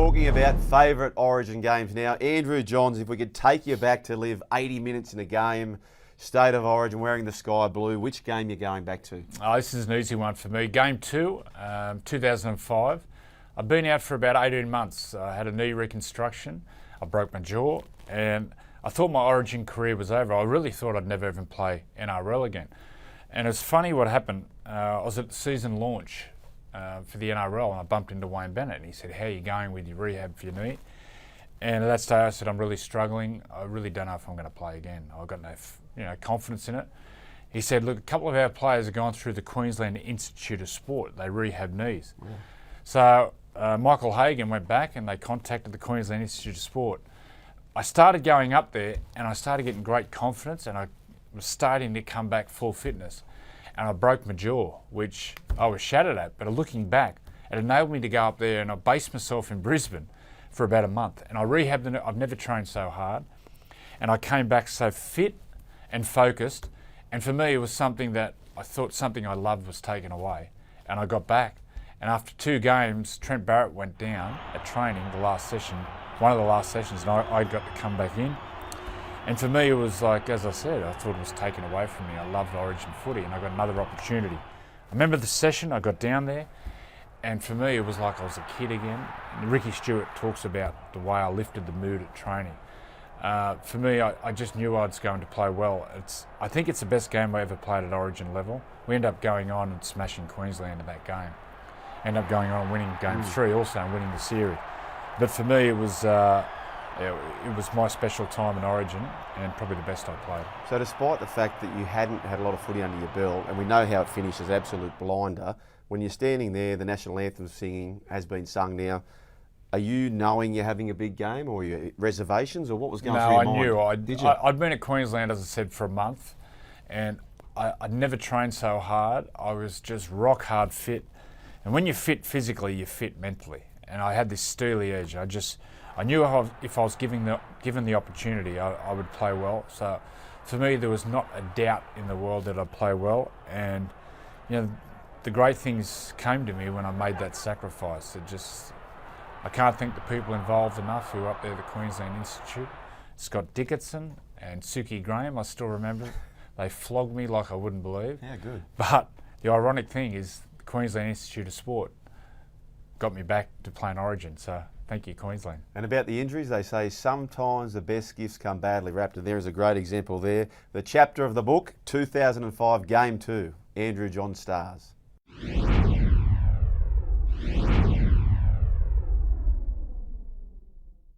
talking about favourite Origin games now. Andrew Johns, if we could take you back to live 80 minutes in a game, State of Origin, wearing the sky blue, which game you're going back to? Oh, this is an easy one for me. Game 2, 2005. I've been out for about 18 months. I had a knee reconstruction. I broke my jaw and I thought my Origin career was over. I really thought I'd never even play NRL again. And it's funny what happened. I was at the season launch for the NRL and I bumped into Wayne Bennett and he said, "How are you going with your rehab for your knee?" And at that stage I said, "I'm really struggling. I really don't know if I'm going to play again. I've got no confidence in it." He said, "Look, a couple of our players have gone through the Queensland Institute of Sport. They rehab knees." Yeah. So Michael Hagan went back and they contacted the Queensland Institute of Sport. I started going up there and I started getting great confidence and I was starting to come back full fitness. And I broke my jaw, which I was shattered at, but looking back, it enabled me to go up there and I based myself in Brisbane for about a month. And I rehabbed it. I've never trained so hard. And I came back so fit and focused. And for me, it was something that I thought something I loved was taken away. And I got back. And after 2 games, Trent Barrett went down at training, the last session, one of the last sessions, and I got to come back in. And for me, it was like, as I said, I thought it was taken away from me. I loved Origin footy and I got another opportunity. I remember the session, I got down there, and for me, it was like I was a kid again. And Ricky Stewart talks about the way I lifted the mood at training. For me, I just knew I was going to play well. I think it's the best game I ever played at Origin level. We ended up going on and smashing Queensland in that game. Ended up going on and winning game 3 also and winning the series. But for me, it was my special time in Origin and probably the best I played. So despite the fact that you hadn't had a lot of footy under your belt, and we know how it finishes, absolute blinder, when you're standing there, the national anthem singing has been sung now. Are you knowing you're having a big game, or your reservations, or what was going through your mind? No, I knew. Did you? I'd been at Queensland, as I said, for a month, and I'd never trained so hard. I was just rock hard fit. And when you're fit physically, you're fit mentally. And I had this steely edge. I knew if I was given the opportunity, I would play well. So for me, there was not a doubt in the world that I'd play well. And the great things came to me when I made that sacrifice. I can't thank the people involved enough who were up there at the Queensland Institute. Scott Dickinson and Suki Graham, I still remember. They flogged me like I wouldn't believe. Yeah, good. But the ironic thing is the Queensland Institute of Sport got me back to playing Origin. So thank you, Queensland. And about the injuries, they say sometimes the best gifts come badly wrapped, and there is a great example there. The chapter of the book, 2005, Game 2, Andrew Johns stars.